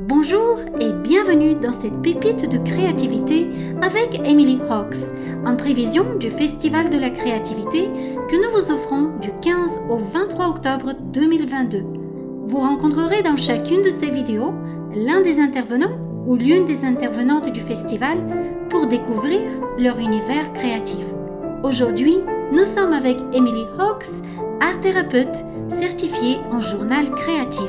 Bonjour et bienvenue dans cette pépite de créativité avec Emily Hawks, en prévision du Festival de la créativité que nous vous offrons du 15 au 23 octobre 2022. Vous rencontrerez dans chacune de ces vidéos l'un des intervenants ou l'une des intervenantes du festival pour découvrir leur univers créatif. Aujourd'hui, nous sommes avec Emily Hawks, art thérapeute certifiée en journal créatif.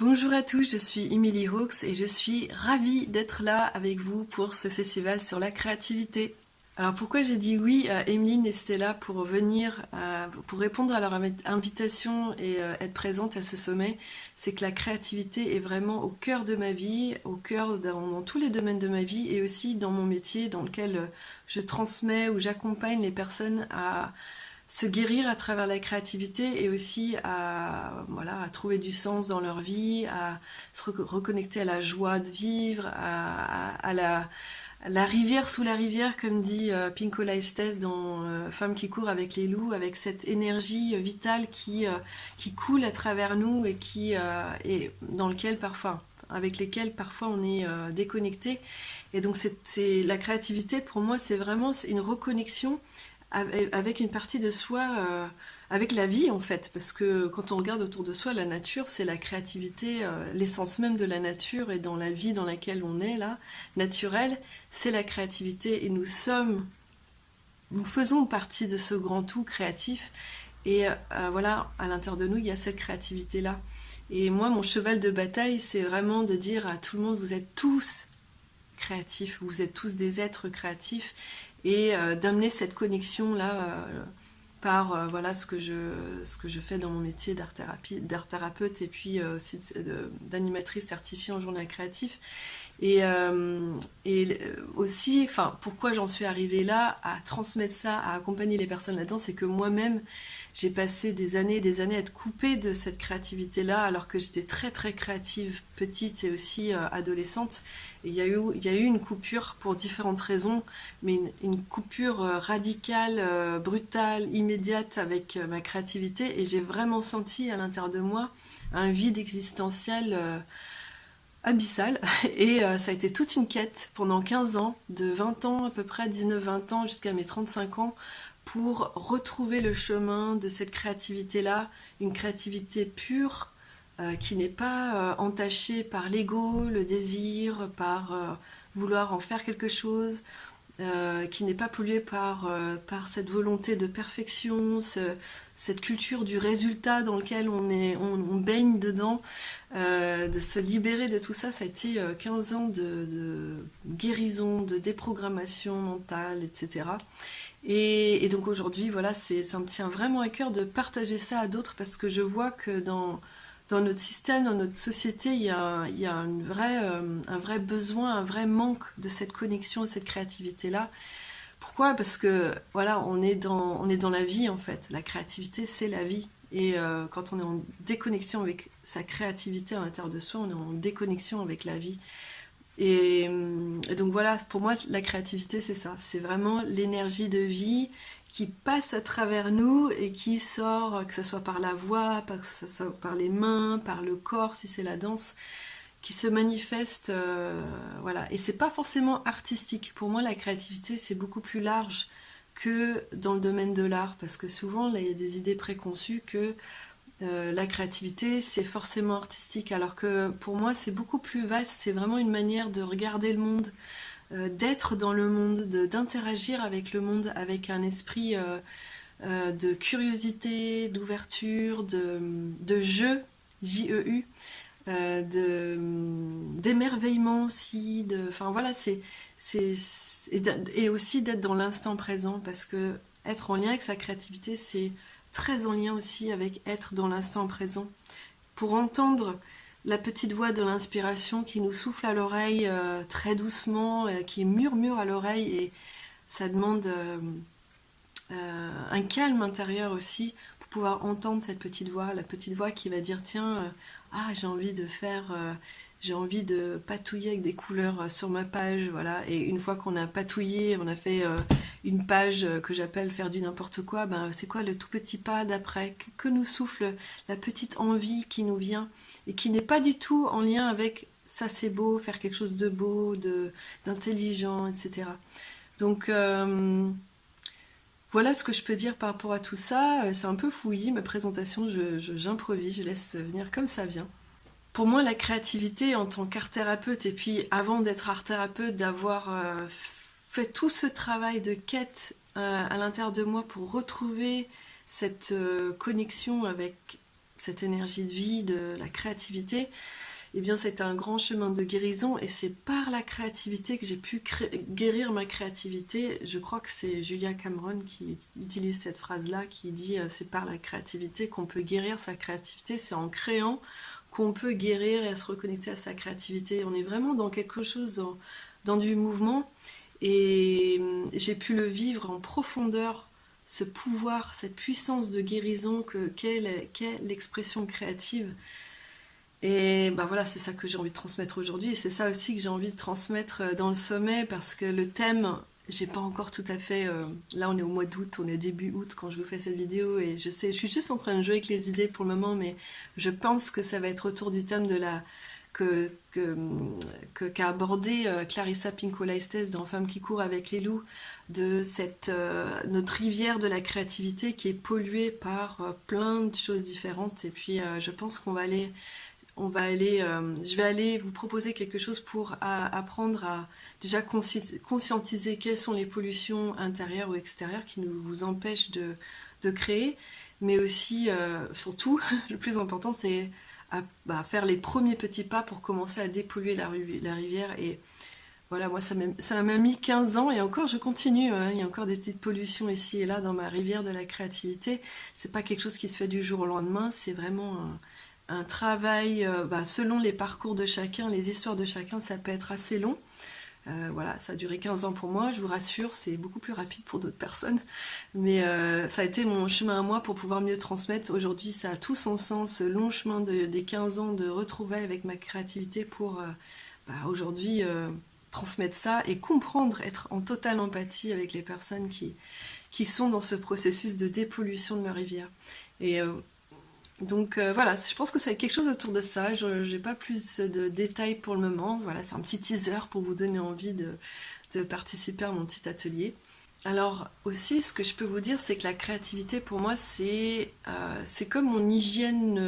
Bonjour à tous, je suis Emily Hawks et je suis ravie d'être là avec vous pour ce festival sur la créativité. Alors pourquoi j'ai dit oui à Emeline et Stella pour venir, pour répondre à leur invitation et être présente à ce sommet, c'est que la créativité est vraiment au cœur de ma vie, au cœur dans tous les domaines de ma vie et aussi dans mon métier dans lequel je transmets ou j'accompagne les personnes à se guérir à travers la créativité et aussi à trouver du sens dans leur vie, à se reconnecter à la joie de vivre, à la rivière sous la rivière, comme dit Pinkola Estés dans Femme qui court avec les loups, avec cette énergie vitale qui coule à travers nous et et dans lequel avec lesquels parfois on est déconnecté. Et donc c'est la créativité pour moi c'est une reconnexion avec une partie de soi, avec la vie en fait, parce que quand on regarde autour de soi, la nature, c'est la créativité, l'essence même de la nature et dans la vie dans laquelle on est là, naturelle, c'est la créativité et nous faisons partie de ce grand tout créatif et à l'intérieur de nous, il y a cette créativité-là. Et moi, mon cheval de bataille, c'est vraiment de dire à tout le monde, vous êtes tous créatifs, vous êtes tous des êtres créatifs et d'amener cette connexion là par ce que je fais dans mon métier d'art thérapeute et puis aussi d'animatrice certifiée en journal créatif et aussi pourquoi j'en suis arrivée là à transmettre ça, à accompagner les personnes là-dedans, c'est que moi-même j'ai passé des années et des années à être coupée de cette créativité-là alors que j'étais très très créative petite et aussi adolescente. Et il y a eu une coupure pour différentes raisons, mais une coupure radicale, brutale, immédiate avec ma créativité et j'ai vraiment senti à l'intérieur de moi un vide existentiel abyssal et ça a été toute une quête pendant 15 ans, de 20 ans à peu près, 19-20 ans jusqu'à mes 35 ans, pour retrouver le chemin de cette créativité-là, une créativité pure qui n'est pas entachée par l'ego, le désir, par vouloir en faire quelque chose, qui n'est pas polluée par cette volonté de perfection, cette culture du résultat dans lequel on baigne dedans, de se libérer de tout ça. Ça a été 15 ans de guérison, de déprogrammation mentale, etc. Et donc aujourd'hui, ça me tient vraiment à cœur de partager ça à d'autres parce que je vois que dans notre système, dans notre société, il y a un vrai besoin, un vrai manque de cette connexion et cette créativité-là. Pourquoi ? Parce que on est dans la vie en fait. La créativité, c'est la vie. Et quand on est en déconnexion avec sa créativité à l'intérieur de soi, on est en déconnexion avec la vie. Et donc pour moi, la créativité, c'est ça. C'est vraiment l'énergie de vie qui passe à travers nous et qui sort, que ce soit par la voix, que ce soit par les mains, par le corps, si c'est la danse, qui se manifeste. Et c'est pas forcément artistique. Pour moi, la créativité, c'est beaucoup plus large que dans le domaine de l'art, parce que souvent, là, il y a des idées préconçues que la créativité, c'est forcément artistique, alors que pour moi, c'est beaucoup plus vaste. C'est vraiment une manière de regarder le monde, d'être dans le monde, d'interagir avec le monde, avec un esprit de curiosité, d'ouverture, de jeu, J-E-U, d'émerveillement aussi, et aussi d'être dans l'instant présent, parce que être en lien avec sa créativité, c'est très en lien aussi avec être dans l'instant présent. Pour entendre la petite voix de l'inspiration qui nous souffle à l'oreille très doucement, qui murmure à l'oreille, et ça demande un calme intérieur aussi pour pouvoir entendre cette petite voix, la petite voix qui va dire tiens, j'ai envie de faire j'ai envie de patouiller avec des couleurs sur ma page, voilà. Et une fois qu'on a patouillé, on a fait une page que j'appelle faire du n'importe quoi, ben c'est quoi le tout petit pas d'après que nous souffle la petite envie qui nous vient et qui n'est pas du tout en lien avec ça c'est beau, faire quelque chose de beau, d'intelligent, etc. Donc voilà ce que je peux dire par rapport à tout ça. C'est un peu fouillis ma présentation, j'improvise, je laisse venir comme ça vient. Pour moi, la créativité en tant qu'art-thérapeute, et puis avant d'être art-thérapeute, d'avoir fait tout ce travail de quête à l'intérieur de moi pour retrouver cette connexion avec cette énergie de vie, de la créativité, eh bien c'est un grand chemin de guérison et c'est par la créativité que j'ai pu guérir ma créativité. Je crois que c'est Julia Cameron qui utilise cette phrase-là, qui dit c'est par la créativité qu'on peut guérir sa créativité, c'est en créant qu'on peut guérir et à se reconnecter à sa créativité. On est vraiment dans quelque chose, dans du mouvement et j'ai pu le vivre en profondeur, ce pouvoir, cette puissance de guérison qu'est l'expression créative. Et ben voilà, c'est ça que j'ai envie de transmettre aujourd'hui et c'est ça aussi que j'ai envie de transmettre dans le sommet parce que le thème, j'ai pas encore tout à fait... là on est au mois d'août, on est début août quand je vous fais cette vidéo et je suis juste en train de jouer avec les idées pour le moment mais je pense que ça va être autour du thème de la... qu'a abordé Clarissa Pinkola Estés dans Femmes qui courent avec les loups, de cette notre rivière de la créativité qui est polluée par plein de choses différentes et puis je pense qu'on va aller... je vais aller vous proposer quelque chose pour apprendre à déjà conscientiser quelles sont les pollutions intérieures ou extérieures qui vous empêchent de créer, mais aussi, surtout, le plus important, c'est faire les premiers petits pas pour commencer à dépolluer la rivière. Et voilà, moi, ça m'a mis 15 ans et encore, je continue. Hein, il y a encore des petites pollutions ici et là dans ma rivière de la créativité. C'est pas quelque chose qui se fait du jour au lendemain, c'est vraiment... un travail, selon les parcours de chacun, les histoires de chacun, ça peut être assez long. Voilà, ça a duré 15 ans pour moi, je vous rassure, c'est beaucoup plus rapide pour d'autres personnes. Mais ça a été mon chemin à moi pour pouvoir mieux transmettre. Aujourd'hui, ça a tout son sens, ce long chemin des 15 ans de retrouvailles avec ma créativité pour aujourd'hui transmettre ça et comprendre, être en totale empathie avec les personnes qui sont dans ce processus de dépollution de ma rivière. Et donc voilà, je pense que ça va être quelque chose autour de ça. Je n'ai pas plus de détails pour le moment. Voilà, c'est un petit teaser pour vous donner envie de participer à mon petit atelier. Alors aussi, ce que je peux vous dire, c'est que la créativité pour moi, c'est comme mon hygiène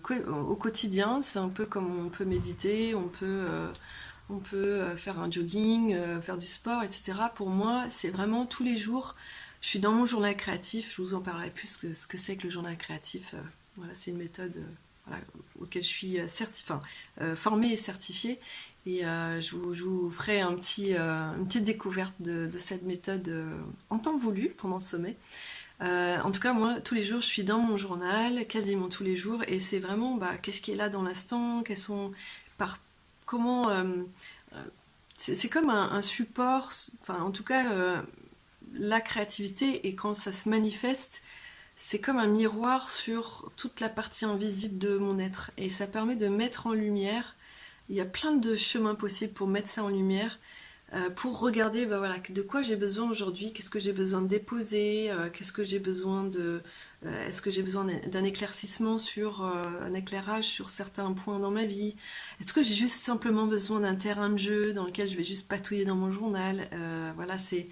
au quotidien. C'est un peu comme on peut méditer, on peut faire un jogging, faire du sport, etc. Pour moi, c'est vraiment tous les jours. Je suis dans mon journal créatif. Je vous en parlerai plus de ce que c'est que le journal créatif. Voilà, c'est une méthode auquel je suis formée et certifiée. Et je vous ferai une petite découverte de cette méthode en temps voulu pendant le sommet. En tout cas, moi, tous les jours, je suis dans mon journal, quasiment tous les jours, et c'est vraiment qu'est-ce qui est là dans l'instant, c'est comme un support, enfin, en tout cas, la créativité, et quand ça se manifeste, c'est comme un miroir sur toute la partie invisible de mon être, et ça permet de mettre en lumière. Il y a plein de chemins possibles pour mettre ça en lumière, pour regarder de quoi j'ai besoin aujourd'hui, qu'est-ce que j'ai besoin de déposer, qu'est-ce que j'ai besoin est-ce que j'ai besoin d'un éclaircissement un éclairage sur certains points dans ma vie, est-ce que j'ai juste simplement besoin d'un terrain de jeu dans lequel je vais juste patouiller dans mon journal. Voilà, c'est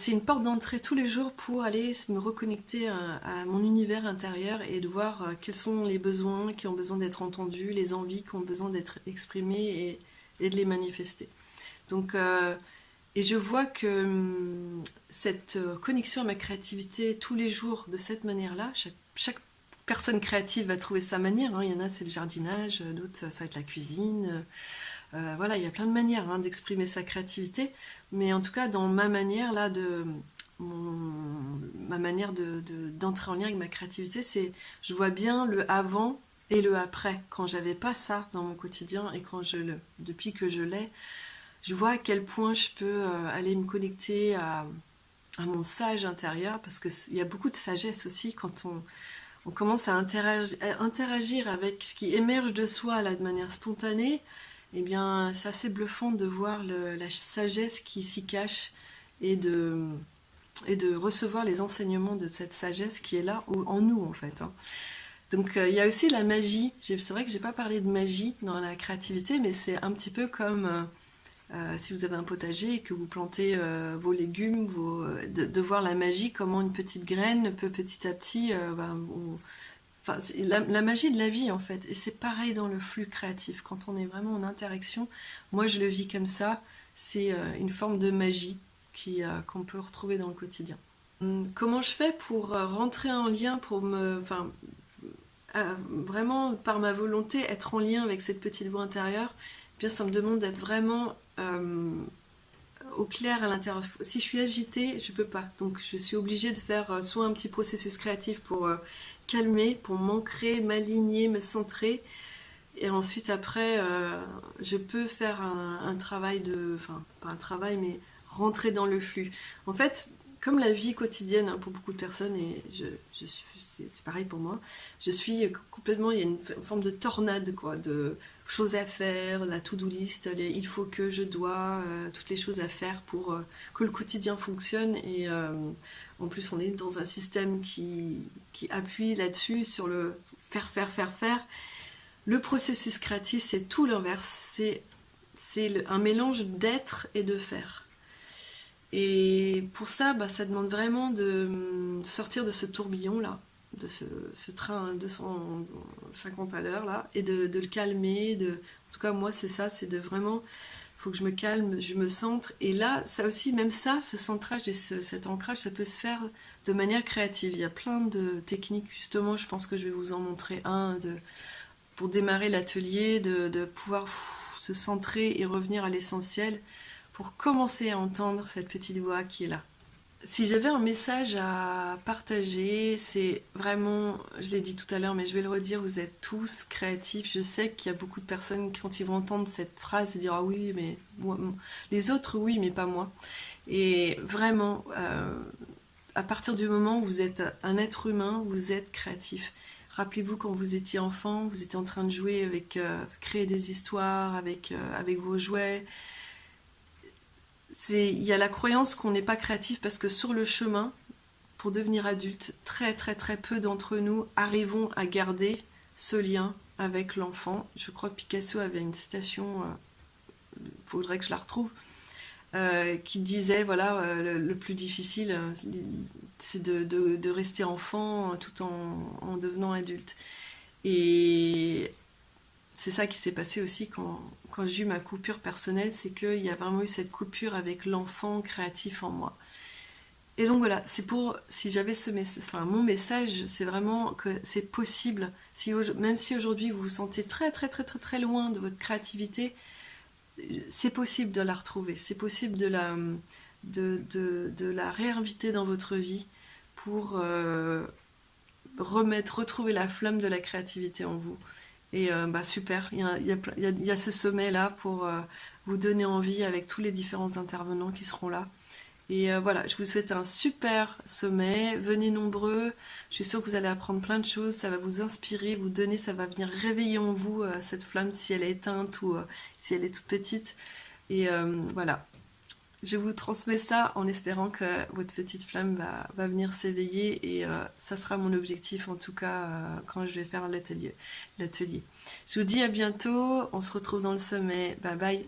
une porte d'entrée tous les jours pour aller me reconnecter à mon univers intérieur et de voir quels sont les besoins qui ont besoin d'être entendus, les envies qui ont besoin d'être exprimées et de les manifester. Donc, et je vois que cette connexion à ma créativité tous les jours de cette manière-là, chaque personne créative va trouver sa manière. Hein. Il y en a, c'est le jardinage, d'autres, ça va être la cuisine. Voilà, il y a plein de manières d'exprimer sa créativité, mais en tout cas dans ma manière là d'entrer en lien avec ma créativité, je vois bien le avant et le après. Quand j'avais pas ça dans mon quotidien et depuis que je l'ai, je vois à quel point je peux aller me connecter à mon sage intérieur, parce qu'il y a beaucoup de sagesse aussi quand on commence à interagir avec ce qui émerge de soi là de manière spontanée, eh bien c'est assez bluffant de voir la sagesse qui s'y cache et de recevoir les enseignements de cette sagesse qui est là en nous en fait. Hein. Donc il y a aussi la magie. C'est vrai que j'ai pas parlé de magie dans la créativité, mais c'est un petit peu comme si vous avez un potager et que vous plantez vos légumes, de voir la magie, comment une petite graine peut petit à petit... Enfin, c'est la magie de la vie en fait. Et c'est pareil dans le flux créatif. Quand on est vraiment en interaction, moi je le vis comme ça, c'est une forme de magie qu'on peut retrouver dans le quotidien. Comment je fais pour rentrer en lien, vraiment par ma volonté être en lien avec cette petite voix intérieure? Eh bien, ça me demande d'être vraiment au clair à l'intérieur. Si je suis agitée, je peux pas. Donc je suis obligée de faire soit un petit processus créatif pour calmer, pour m'ancrer, m'aligner, me centrer. Et ensuite après, je peux faire un travail enfin pas un travail, mais rentrer dans le flux. En fait, comme la vie quotidienne hein, pour beaucoup de personnes, et c'est pareil pour moi, je suis complètement, il y a une forme de tornade, quoi, de choses à faire, la to-do list, il faut que, je dois, toutes les choses à faire pour que le quotidien fonctionne. Et en plus, on est dans un système qui appuie là-dessus, sur le faire. Le processus créatif, c'est tout l'inverse. C'est un mélange d'être et de faire. Et pour ça, ça demande vraiment de sortir de ce tourbillon-là, de ce train 250 à l'heure, là, et de le calmer. En tout cas, moi, c'est ça, c'est de vraiment... Il faut que je me calme, je me centre. Et là, ça aussi, même ça, ce centrage et cet ancrage, ça peut se faire de manière créative. Il y a plein de techniques, justement, je pense que je vais vous en montrer pour démarrer l'atelier, de pouvoir se centrer et revenir à l'essentiel, pour commencer à entendre cette petite voix qui est là. Si j'avais un message à partager, c'est vraiment, je l'ai dit tout à l'heure, mais je vais le redire, vous êtes tous créatifs. Je sais qu'il y a beaucoup de personnes qui, quand ils vont entendre cette phrase, se dire ah oui, mais moi, les autres oui, mais pas moi. Et vraiment, à partir du moment où vous êtes un être humain, vous êtes créatif. Rappelez-vous quand vous étiez enfant, vous étiez en train de jouer avec, créer des histoires avec vos jouets. Il y a la croyance qu'on n'est pas créatif parce que sur le chemin, pour devenir adulte, très très très peu d'entre nous arrivons à garder ce lien avec l'enfant. Je crois que Picasso avait une citation, faudrait que je la retrouve, qui disait voilà, le plus difficile, c'est de rester enfant tout en devenant adulte. Et c'est ça qui s'est passé aussi quand j'ai eu ma coupure personnelle, c'est qu'il y a vraiment eu cette coupure avec l'enfant créatif en moi. Et donc voilà, c'est pour, si j'avais mon message, c'est vraiment que c'est possible, même si aujourd'hui vous vous sentez très très très très très loin de votre créativité, c'est possible de la retrouver, c'est possible de la réinviter dans votre vie pour retrouver la flamme de la créativité en vous. Et super, il y a ce sommet-là pour vous donner envie avec tous les différents intervenants qui seront là. Et voilà, je vous souhaite un super sommet, venez nombreux, je suis sûre que vous allez apprendre plein de choses, ça va vous inspirer, vous donner, ça va venir réveiller en vous cette flamme si elle est éteinte ou si elle est toute petite. Et voilà, je vous transmets ça en espérant que votre petite flamme va venir s'éveiller et ça sera mon objectif en tout cas quand je vais faire l'atelier. Je vous dis à bientôt, on se retrouve dans le sommet, bye bye.